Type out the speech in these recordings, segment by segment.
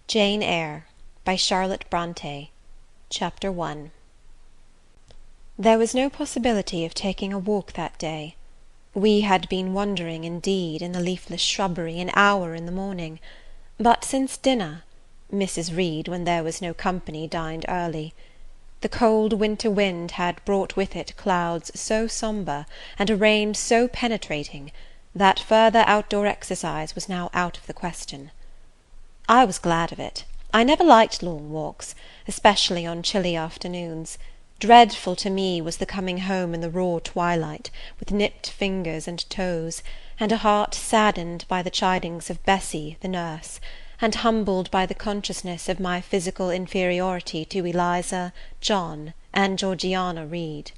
Jane Eyre by Charlotte Brontë. Chapter 1. There was no possibility of taking a walk that day. We had been wandering, indeed, in the leafless shrubbery an hour in the morning, but since dinner Mrs. Reed, when there was no company, dined early. The cold winter wind had brought with it clouds so sombre, and a rain so penetrating, that further outdoor exercise was now out of the question. I was glad of it. I never liked long walks, especially on chilly afternoons. Dreadful to me was the coming home in the raw twilight, with nipped fingers and toes, and a heart saddened by the chidings of Bessie, the nurse, and humbled by the consciousness of my physical inferiority to Eliza, John, and Georgiana Reed.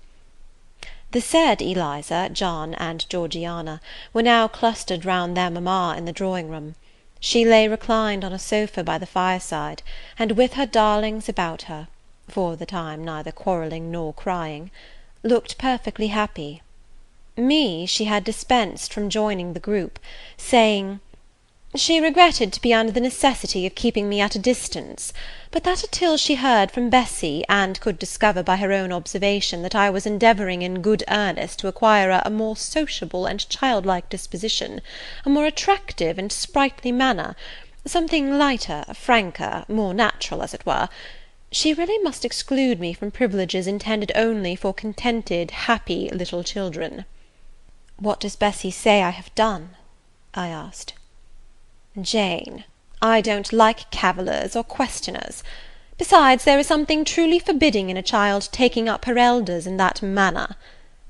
The said Eliza, John, and Georgiana were now clustered round their mamma in the drawing-room. She lay reclined on a sofa by the fireside, and with her darlings about her, for the time neither quarrelling nor crying, looked perfectly happy. Me she had dispensed from joining the group, saying, "She regretted to be under the necessity of keeping me at a distance, but that until she heard from Bessie, and could discover by her own observation that I was endeavouring in good earnest to acquire a more sociable and childlike disposition, a more attractive and sprightly manner, something lighter, franker, more natural, as it were, she really must exclude me from privileges intended only for contented, happy little children." "What does Bessie say I have done?" I asked. "Jane, I don't like cavillers or questioners. Besides, there is something truly forbidding in a child taking up her elders in that manner.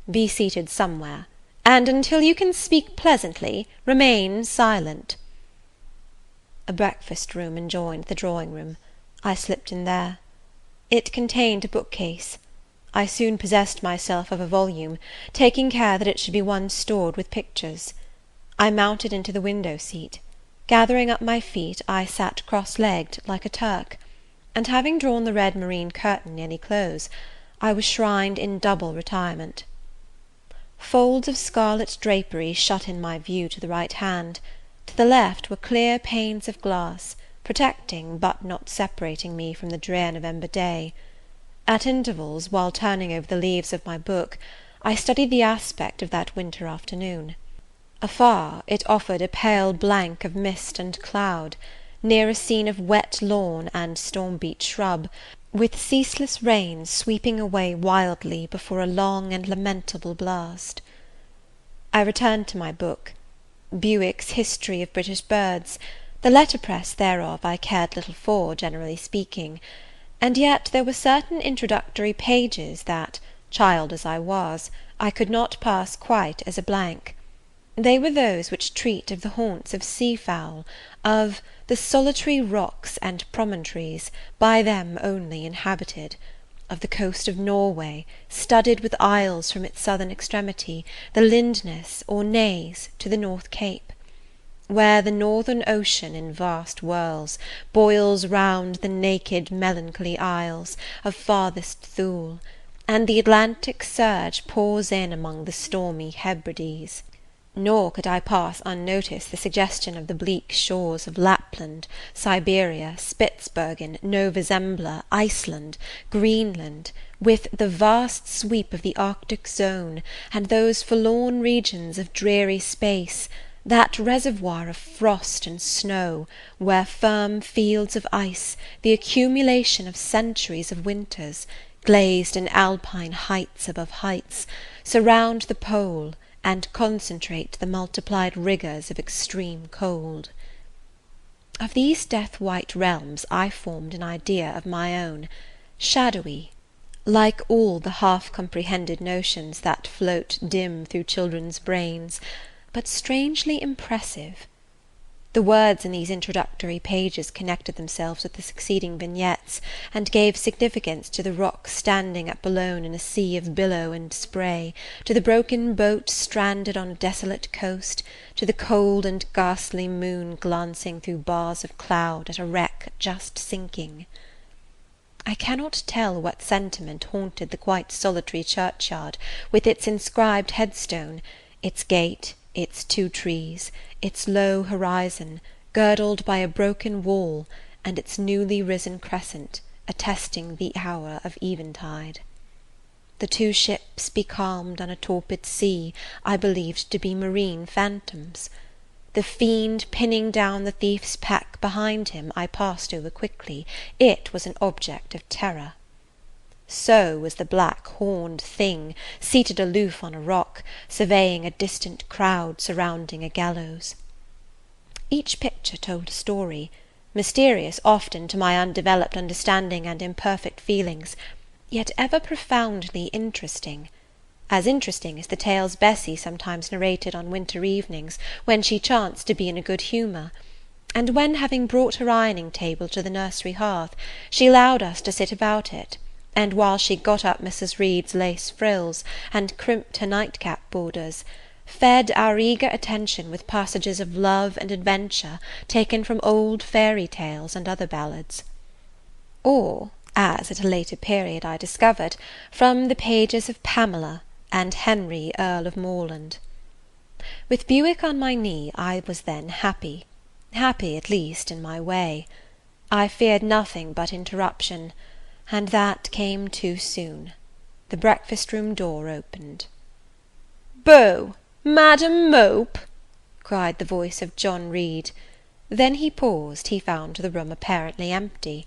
Be seated somewhere, and until you can speak pleasantly, remain silent." A breakfast-room adjoined the drawing-room. I slipped in there. It contained a bookcase. I soon possessed myself of a volume, taking care that it should be one stored with pictures. I mounted into the window-seat. Gathering up my feet, I sat cross-legged, like a Turk, and having drawn the red moreen curtain nearly close, I was shrined in double retirement. Folds of scarlet drapery shut in my view to the right hand. To the left were clear panes of glass, protecting but not separating me from the drear November day. At intervals, while turning over the leaves of my book, I studied the aspect of that winter afternoon. Afar, it offered a pale blank of mist and cloud; near, a scene of wet lawn and storm-beat shrub, with ceaseless rain sweeping away wildly before a long and lamentable blast. I returned to my book. Bewick's History of British Birds. The letterpress thereof I cared little for, generally speaking, and yet there were certain introductory pages that, child as I was, I could not pass quite as a blank. They were those which treat of the haunts of sea-fowl, of the solitary rocks and promontories, by them only inhabited, of the coast of Norway, studded with isles from its southern extremity, the Lindness or Naze, to the North Cape; where the northern ocean, in vast whirls, boils round the naked melancholy isles of farthest Thule, and the Atlantic surge pours in among the stormy Hebrides. Nor could I pass unnoticed the suggestion of the bleak shores of Lapland, Siberia, Spitzbergen, Nova Zembla, Iceland, Greenland, with the vast sweep of the Arctic zone, and those forlorn regions of dreary space, that reservoir of frost and snow, where firm fields of ice, the accumulation of centuries of winters, glazed in alpine heights above heights, surround the pole, and concentrate the multiplied rigours of extreme cold. Of these death-white realms I formed an idea of my own, shadowy, like all the half-comprehended notions that float dim through children's brains, but strangely impressive. The words in these introductory pages connected themselves with the succeeding vignettes, and gave significance to the rock standing at Boulogne in a sea of billow and spray, to the broken boat stranded on a desolate coast, to the cold and ghastly moon glancing through bars of cloud at a wreck just sinking. I cannot tell what sentiment haunted the quite solitary churchyard, with its inscribed headstone, its gate, its 2 trees, its low horizon, girdled by a broken wall, and its newly risen crescent attesting the hour of eventide. The two ships becalmed on a torpid sea I believed to be marine phantoms. The fiend pinning down the thief's pack behind him I passed over quickly. It was an object of terror. So was the black horned thing, seated aloof on a rock, surveying a distant crowd surrounding a gallows. Each picture told a story, mysterious often to my undeveloped understanding and imperfect feelings, yet ever profoundly interesting. As interesting as the tales Bessie sometimes narrated on winter evenings, when she chanced to be in a good humour, and when, having brought her ironing-table to the nursery hearth, she allowed us to sit about it, and while she got up Mrs. Reed's lace frills, and crimped her nightcap borders, fed our eager attention with passages of love and adventure taken from old fairy tales and other ballads. Or, as at a later period I discovered, from the pages of Pamela and Henry Earl of Morland. With Buick on my knee I was then happy at least in my way. I feared nothing but interruption, and that came too soon. The breakfast-room door opened. "Bo! Madam Mope!" cried the voice of John Reed. Then he paused. He found the room apparently empty.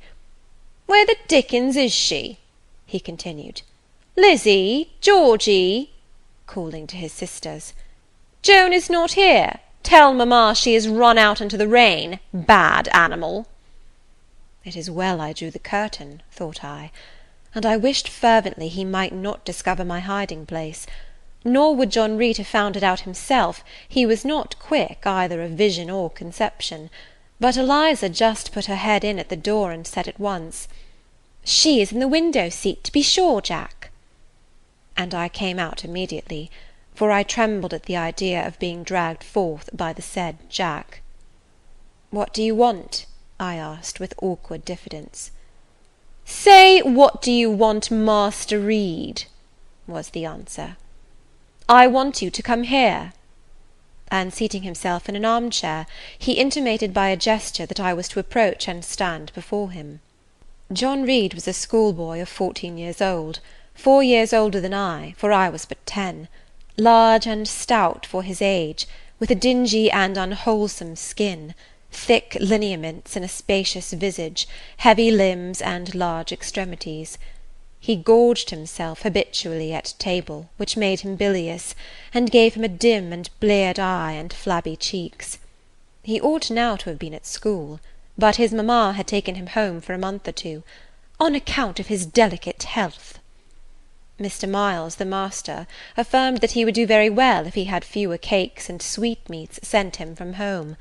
"Where the dickens is she?" he continued. "Lizzie! Georgie!" calling to his sisters. "Joan is not here. Tell mamma she has run out into the rain. Bad animal!" It is well I drew the curtain, thought I, and I wished fervently he might not discover my hiding-place. Nor would John Reed have found it out himself. He was not quick either of vision or conception. But Eliza just put her head in at the door, and said at once, "She is in the window-seat, to be sure, Jack." And I came out immediately, for I trembled at the idea of being dragged forth by the said Jack. "What do you want?" I asked with awkward diffidence. "Say, what do you want, Master Reed?" was the answer. "I want you to come here." And seating himself in an arm-chair, he intimated by a gesture that I was to approach and stand before him. John Reed was a schoolboy of 14 years old, 4 years older than I, for I was but 10, large and stout for his age, with a dingy and unwholesome skin, thick lineaments in a spacious visage, heavy limbs, and large extremities. He gorged himself habitually at table, which made him bilious, and gave him a dim and bleared eye and flabby cheeks. He ought now to have been at school, but his mamma had taken him home for a month or two, on account of his delicate health. Mr. Miles, the master, affirmed that he would do very well if he had fewer cakes and sweetmeats sent him from home.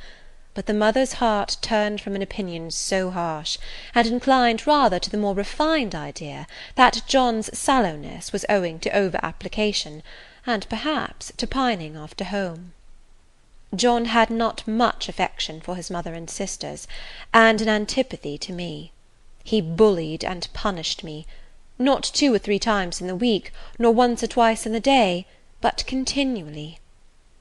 But the mother's heart turned from an opinion so harsh, and inclined rather to the more refined idea that John's sallowness was owing to over-application, and perhaps to pining after home. John had not much affection for his mother and sisters, and an antipathy to me. He bullied and punished me, not 2 or 3 times in the week, nor once or twice in the day, but continually.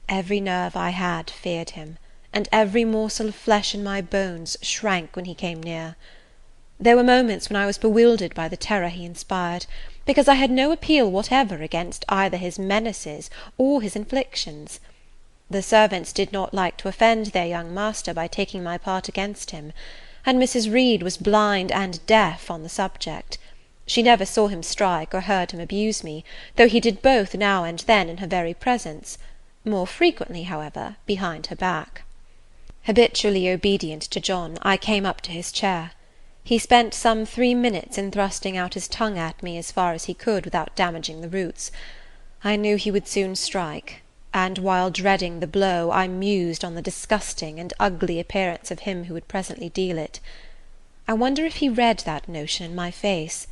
Every nerve I had feared him, and every morsel of flesh in my bones shrank when he came near. There were moments when I was bewildered by the terror he inspired, because I had no appeal whatever against either his menaces or his inflictions. The servants did not like to offend their young master by taking my part against him, and Mrs. Reed was blind and deaf on the subject. She never saw him strike or heard him abuse me, though he did both now and then in her very presence, more frequently, however, behind her back. Habitually obedient to John, I came up to his chair. He spent some 3 minutes in thrusting out his tongue at me as far as he could without damaging the roots. I knew he would soon strike, and while dreading the blow, I mused on the disgusting and ugly appearance of him who would presently deal it. I wonder if he read that notion in my face,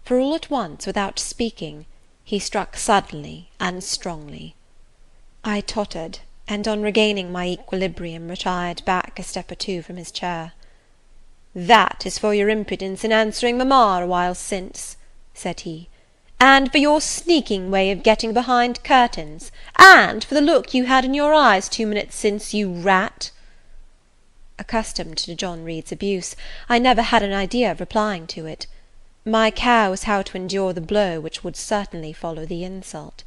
for all at once, without speaking, he struck suddenly and strongly. I tottered, and on regaining my equilibrium retired back a step or 2 from his chair. "That is for your impudence in answering mamma a while since," said he, "and for your sneaking way of getting behind curtains, and for the look you had in your eyes 2 minutes since, you rat." Accustomed to John Reed's abuse, I never had an idea of replying to it. My care was how to endure the blow which would certainly follow the insult.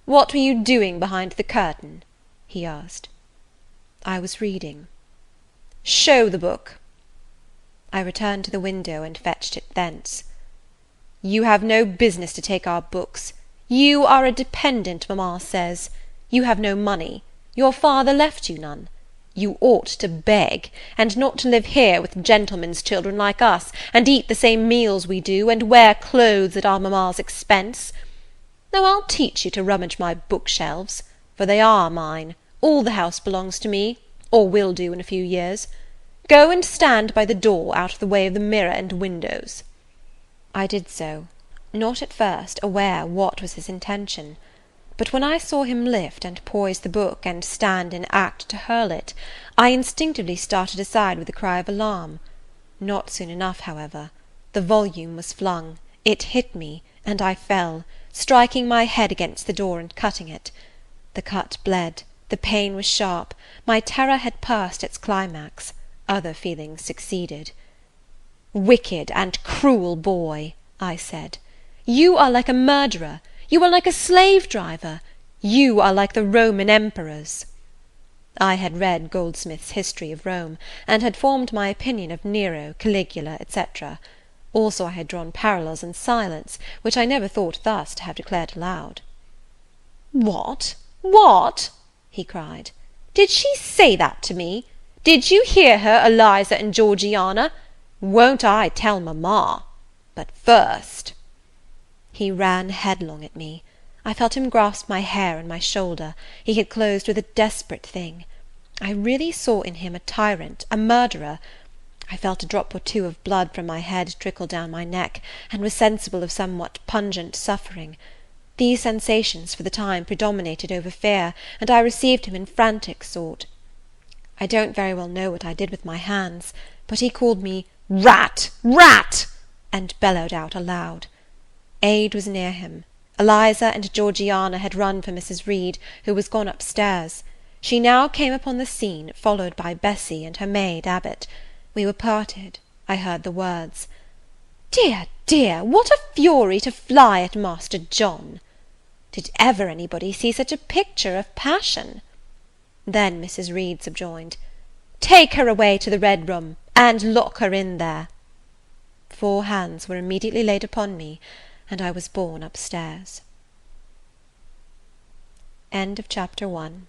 "What were you doing behind the curtain?" he asked. "I was reading." "Show the book." I returned to the window, and fetched it thence. "You have no business to take our books. You are a dependent, mamma says. You have no money. Your father left you none. You ought to beg, and not to live here with gentlemen's children like us, and eat the same meals we do, and wear clothes at our mamma's expense. Now I'll teach you to rummage my bookshelves, for they are mine. All the house belongs to me, or will do in a few years. Go and stand by the door, out of the way of the mirror and windows." I did so, not at first aware what was his intention. But when I saw him lift and poise the book, and stand in act to hurl it, I instinctively started aside with a cry of alarm. Not soon enough, however. The volume was flung, it hit me, and I fell, striking my head against the door and cutting it. The cut bled, the pain was sharp, my terror had passed its climax, other feelings succeeded. "Wicked and cruel boy," I said, "you are like a murderer, you are like a slave-driver, you are like the Roman emperors." I had read Goldsmith's History of Rome, and had formed my opinion of Nero, Caligula, etc. Also I had drawn parallels in silence, which I never thought thus to have declared aloud. "What? What?" he cried. "Did she say that to me? Did you hear her, Eliza and Georgiana? Won't I tell mamma? But first—" He ran headlong at me. I felt him grasp my hair and my shoulder. He had closed with a desperate thing. I really saw in him a tyrant, a murderer. I felt a drop or two of blood from my head trickle down my neck, and was sensible of somewhat pungent suffering. These sensations for the time predominated over fear, and I received him in frantic sort. I don't very well know what I did with my hands, but he called me "Rat! Rat!" and bellowed out aloud. Aid was near him. Eliza and Georgiana had run for Mrs. Reed, who was gone upstairs. She now came upon the scene, followed by Bessie and her maid Abbot. We were parted. I heard the words, "Dear, dear, what a fury to fly at Master John!" Did ever anybody see such a picture of passion? Then Mrs. Reed subjoined, "Take her away to the Red Room, and lock her in there." 4 hands were immediately laid upon me, and I was borne upstairs. End of Chapter 1.